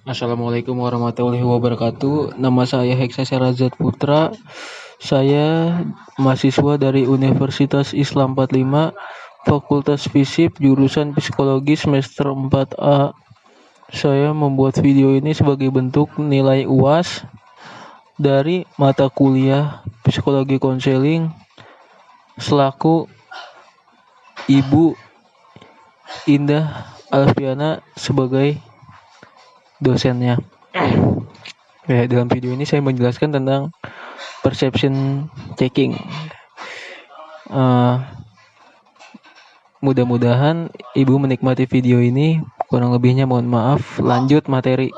Assalamualaikum warahmatullahi wabarakatuh. Nama saya Heksa Serazat Putra. Saya mahasiswa dari Universitas Islam 45, Fakultas Fisip, jurusan Psikologi semester 4A. Saya membuat video ini sebagai bentuk nilai UAS dari mata kuliah Psikologi Konseling selaku Ibu Indah Alfiana sebagai dosennya. Dalam video ini saya menjelaskan tentang perception checking. Mudah-mudahan ibu menikmati video ini. Kurang lebihnya mohon maaf. Lanjut materi.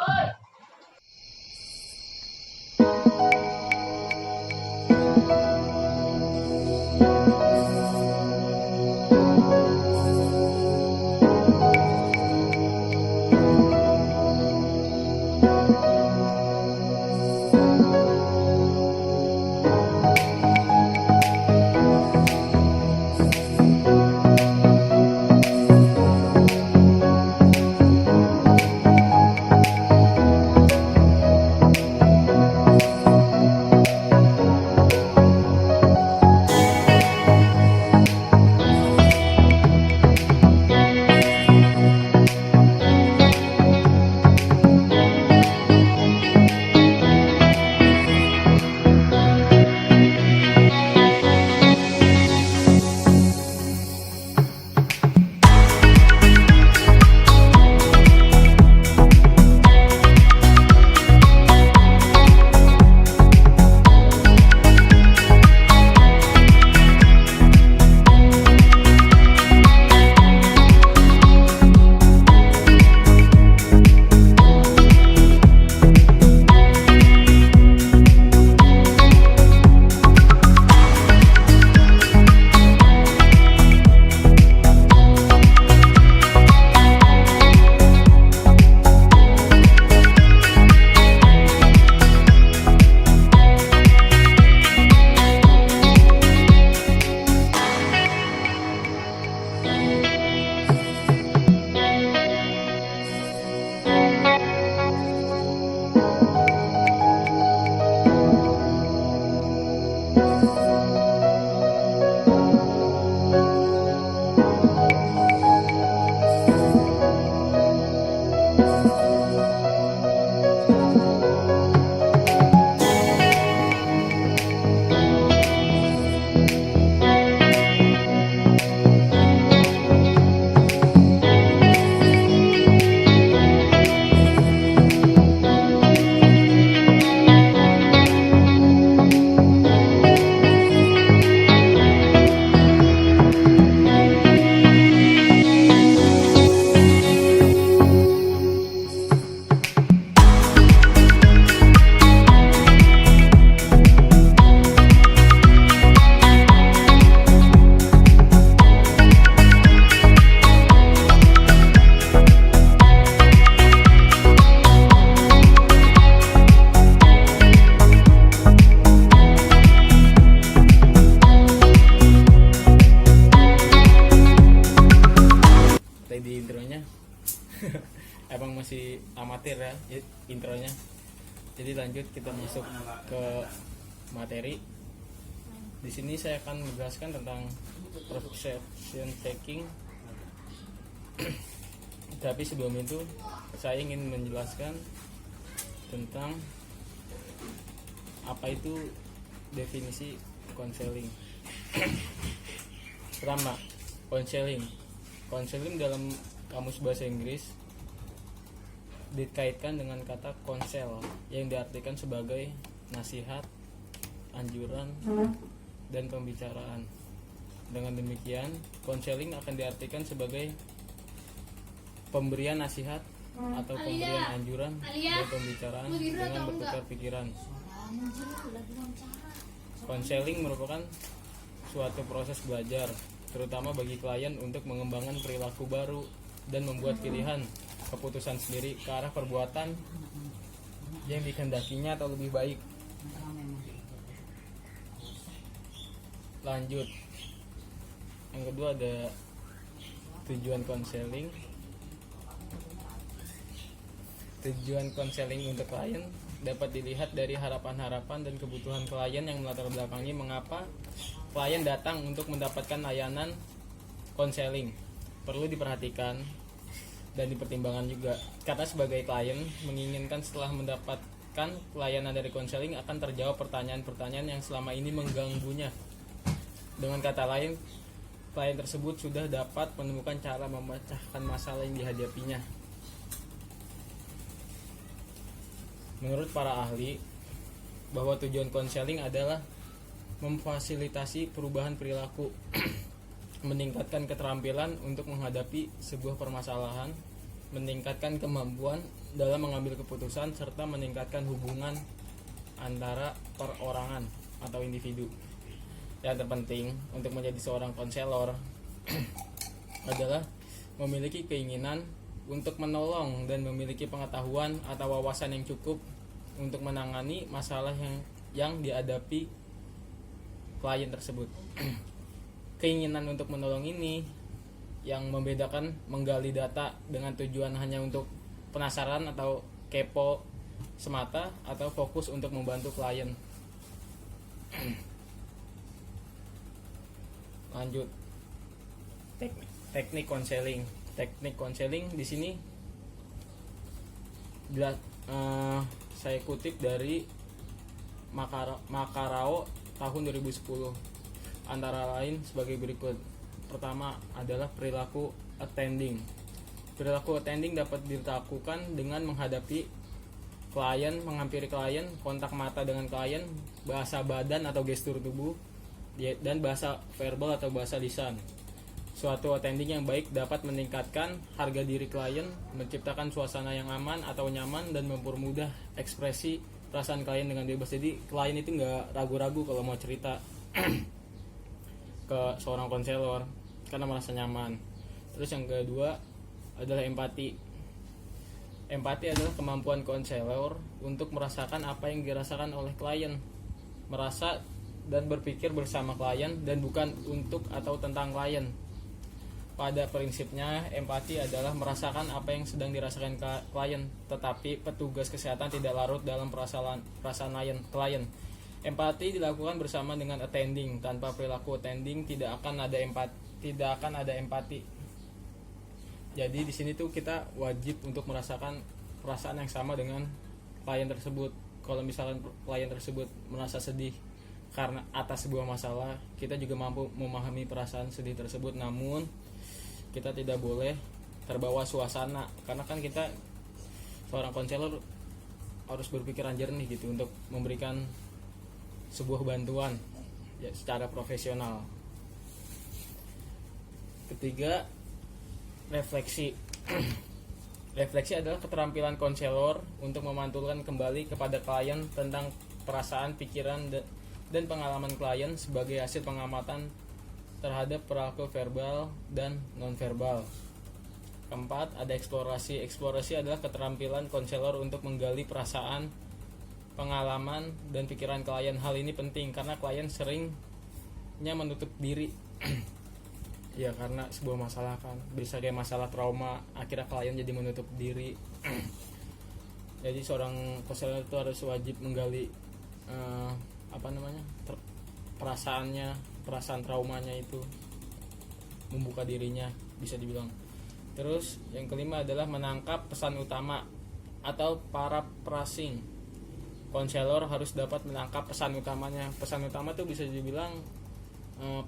Di intronya emang masih amatir ya intronya. Jadi lanjut kita masuk ke materi. Di sini saya akan menjelaskan tentang perception checking. Tapi sebelum itu saya ingin menjelaskan tentang apa itu definisi konseling. Pertama, konseling dalam kamus bahasa Inggris dikaitkan dengan kata konsel yang diartikan sebagai nasihat, anjuran, dan pembicaraan. Dengan demikian, konseling akan diartikan sebagai pemberian nasihat atau pemberian anjuran dan pembicaraan dengan bertukar pikiran. Konseling merupakan suatu proses belajar terutama bagi klien untuk mengembangkan perilaku baru dan membuat pilihan keputusan sendiri ke arah perbuatan yang dikehendakinya atau lebih baik. Lanjut, yang kedua ada tujuan konseling. Tujuan konseling untuk klien dapat dilihat dari harapan-harapan dan kebutuhan klien yang melatar belakangi mengapa klien datang untuk mendapatkan layanan konseling. Perlu diperhatikan dan dipertimbangkan juga, karena sebagai klien menginginkan setelah mendapatkan pelayanan dari konseling akan terjawab pertanyaan-pertanyaan yang selama ini mengganggunya. Dengan kata lain, klien tersebut sudah dapat menemukan cara memecahkan masalah yang dihadapinya. Menurut para ahli, bahwa tujuan konseling adalah memfasilitasi perubahan perilaku, meningkatkan keterampilan untuk menghadapi sebuah permasalahan, meningkatkan kemampuan dalam mengambil keputusan, serta meningkatkan hubungan antara perorangan atau individu. Yang terpenting untuk menjadi seorang konselor adalah memiliki keinginan untuk menolong dan memiliki pengetahuan atau wawasan yang cukup untuk menangani masalah yang dihadapi klien tersebut. Keinginan untuk menolong ini yang membedakan menggali data dengan tujuan hanya untuk penasaran atau kepo semata, atau fokus untuk membantu klien. Lanjut, teknik konseling. Teknik konseling di sini saya kutip dari Makarao tahun 2010. Antara lain sebagai berikut. Pertama adalah perilaku attending. Perilaku attending dapat dilakukan dengan menghadapi klien, menghampiri klien, kontak mata dengan klien, bahasa badan atau gestur tubuh, dan bahasa verbal atau bahasa lisan. Suatu attending yang baik dapat meningkatkan harga diri klien, menciptakan suasana yang aman atau nyaman, dan mempermudah ekspresi perasaan klien dengan bebas. Jadi klien itu nggak ragu-ragu kalau mau cerita ke seorang konselor karena merasa nyaman. Terus yang kedua adalah empati. Empati adalah kemampuan konselor untuk merasakan apa yang dirasakan oleh klien, merasa dan berpikir bersama klien dan bukan untuk atau tentang klien. Pada prinsipnya, empati adalah merasakan apa yang sedang dirasakan klien, tetapi petugas kesehatan tidak larut dalam perasaan klien. Empati dilakukan bersama dengan attending. Tanpa perilaku attending tidak akan ada empati. Jadi di sini tuh kita wajib untuk merasakan perasaan yang sama dengan klien tersebut. Kalau misalkan klien tersebut merasa sedih karena atas sebuah masalah, kita juga mampu memahami perasaan sedih tersebut, namun kita tidak boleh terbawa suasana, karena kan kita seorang konselor harus berpikiran jernih gitu untuk memberikan sebuah bantuan ya, secara profesional. Ketiga, refleksi. Refleksi adalah keterampilan konselor untuk memantulkan kembali kepada klien tentang perasaan, pikiran, dan pengalaman klien sebagai hasil pengamatan terhadap perilaku verbal dan nonverbal. Keempat, ada eksplorasi. Eksplorasi adalah keterampilan konselor untuk menggali perasaan, pengalaman, dan pikiran klien. Hal ini penting karena klien seringnya menutup diri ya karena sebuah masalah kan, bisa kayak masalah trauma, akhirnya klien jadi menutup diri. Jadi seorang konselor itu harus wajib menggali perasaan traumanya itu, membuka dirinya bisa dibilang. Terus yang kelima adalah menangkap pesan utama atau paraphrasing. Konselor harus dapat menangkap pesan utamanya. Pesan utama itu bisa dibilang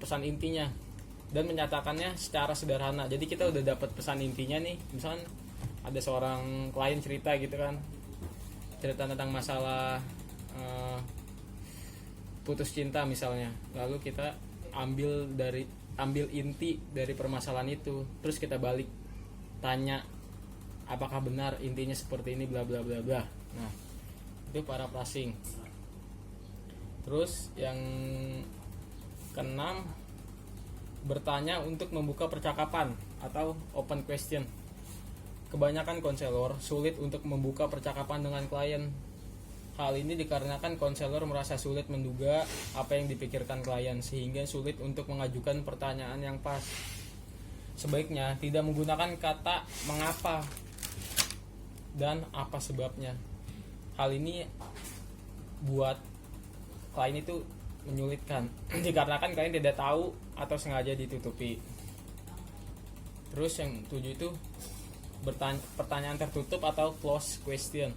pesan intinya, dan menyatakannya secara sederhana. Jadi kita udah dapat pesan intinya nih, misalkan ada seorang klien cerita gitu kan, cerita tentang masalah putus cinta misalnya, lalu kita ambil inti dari permasalahan itu, terus kita balik tanya apakah benar intinya seperti ini, bla bla bla bla. Nah, itu paraphrasing. Terus yang keenam, bertanya untuk membuka percakapan atau open question. Kebanyakan konselor sulit untuk membuka percakapan dengan klien. Hal ini dikarenakan konselor merasa sulit menduga apa yang dipikirkan klien, sehingga sulit untuk mengajukan pertanyaan yang pas. Sebaiknya tidak menggunakan kata mengapa dan apa sebabnya. Hal ini buat klien itu menyulitkan dikarenakan klien tidak tahu atau sengaja ditutupi. Terus yang 7 itu pertanyaan tertutup atau closed question.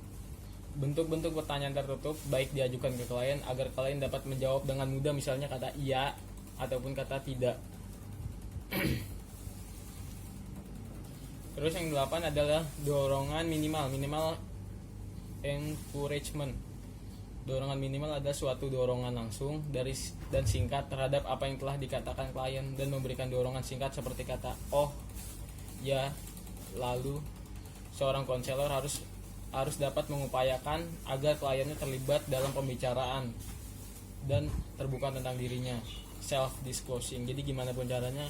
Bentuk-bentuk pertanyaan tertutup baik diajukan ke klien agar klien dapat menjawab dengan mudah, misalnya kata iya ataupun kata tidak. Terus yang 8 adalah dorongan minimal encouragement. Dorongan minimal adalah suatu dorongan langsung dan singkat terhadap apa yang telah dikatakan klien, dan memberikan dorongan singkat seperti kata oh, ya, lalu. Seorang konselor harus dapat mengupayakan agar kliennya terlibat dalam pembicaraan dan terbuka tentang dirinya, self disclosing. Jadi gimana pun caranya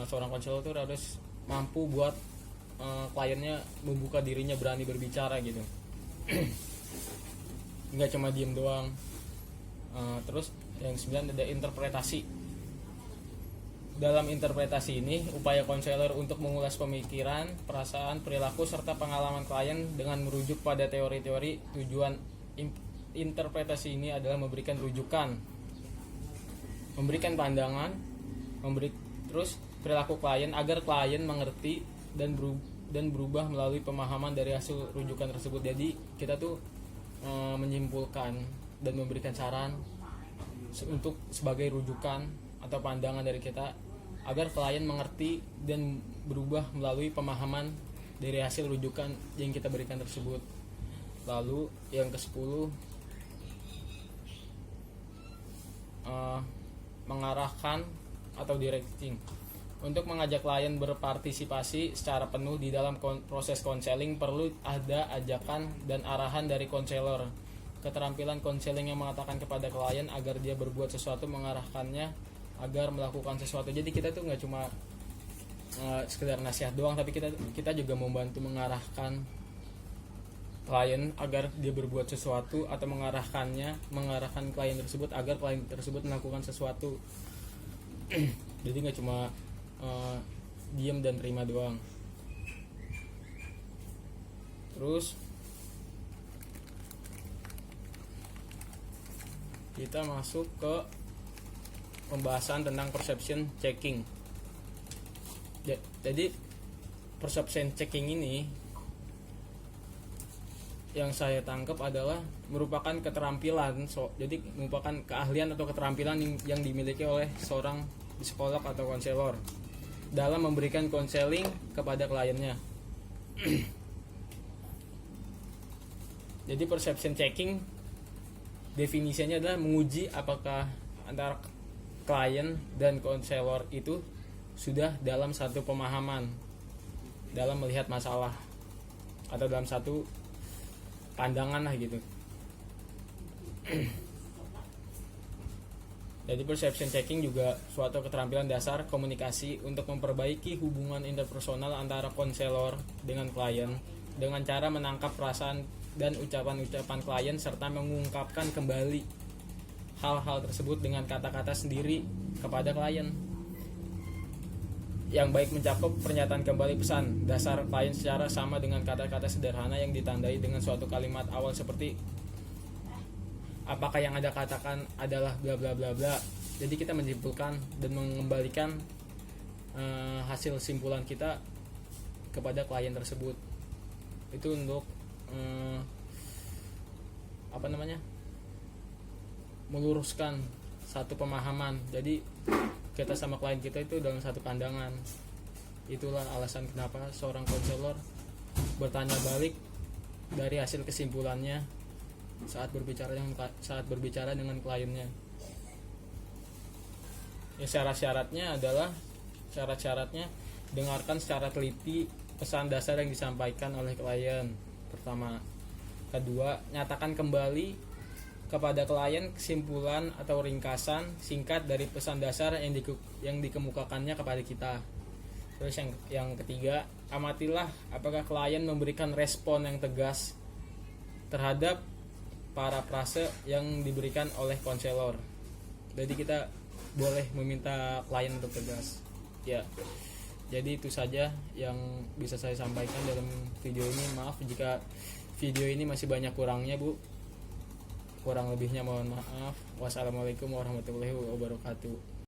seorang konselor itu harus mampu buat kliennya membuka dirinya, berani berbicara gitu. Nggak cuma diem doang. Terus yang 9 ada interpretasi. Dalam interpretasi ini, upaya konselor untuk mengulas pemikiran, perasaan, perilaku, serta pengalaman klien dengan merujuk pada teori-teori. Tujuan interpretasi ini adalah memberikan rujukan, memberikan pandangan, terus perilaku klien agar klien mengerti dan berubah melalui pemahaman dari hasil rujukan tersebut. Jadi kita tuh menyimpulkan dan memberikan saran untuk sebagai rujukan atau pandangan dari kita agar klien mengerti dan berubah melalui pemahaman dari hasil rujukan yang kita berikan tersebut. Lalu yang ke-10 mengarahkan atau directing. Untuk mengajak klien berpartisipasi secara penuh di dalam proses konseling, perlu ada ajakan dan arahan dari konselor. Keterampilan konseling yang mengatakan kepada klien agar dia berbuat sesuatu, mengarahkannya agar melakukan sesuatu. Jadi kita tuh nggak cuma sekedar nasihat doang, tapi kita juga membantu mengarahkan klien agar dia berbuat sesuatu, atau mengarahkan klien tersebut agar klien tersebut melakukan sesuatu. Jadi nggak cuma diam dan terima doang. Terus kita masuk ke pembahasan tentang perception checking. Jadi perception checking ini yang saya tangkap adalah merupakan keterampilan, jadi merupakan keahlian atau keterampilan yang dimiliki oleh seorang psikolog atau konselor dalam memberikan konseling kepada kliennya. Jadi perception checking definisinya adalah menguji apakah antara klien dan konselor itu sudah dalam satu pemahaman dalam melihat masalah atau dalam satu pandangan lah gitu. Jadi perception checking juga suatu keterampilan dasar komunikasi untuk memperbaiki hubungan interpersonal antara konselor dengan klien dengan cara menangkap perasaan dan ucapan-ucapan klien serta mengungkapkan kembali hal-hal tersebut dengan kata-kata sendiri kepada klien, yang baik mencakup pernyataan kembali pesan dasar klien secara sama dengan kata-kata sederhana yang ditandai dengan suatu kalimat awal seperti apakah yang Anda katakan adalah bla bla bla bla. Jadi kita menyimpulkan dan mengembalikan hasil simpulan kita kepada klien tersebut. Itu untuk meluruskan satu pemahaman. Jadi kita sama klien kita itu dalam satu pandangan. Itulah alasan kenapa seorang konselor bertanya balik dari hasil kesimpulannya saat berbicara dengan kliennya. Ya, syarat-syaratnya dengarkan secara teliti pesan dasar yang disampaikan oleh klien. Pertama. Kedua, nyatakan kembali kepada klien kesimpulan atau ringkasan singkat dari pesan dasar yang dikemukakannya kepada kita. Terus yang ketiga, amatilah apakah klien memberikan respon yang tegas terhadap parafrase yang diberikan oleh konselor. Jadi kita boleh meminta klien untuk tegas. Ya. Jadi itu saja yang bisa saya sampaikan dalam video ini. Maaf jika video ini masih banyak kurangnya, Bu. Kurang lebihnya mohon maaf. Wassalamualaikum warahmatullahi wabarakatuh.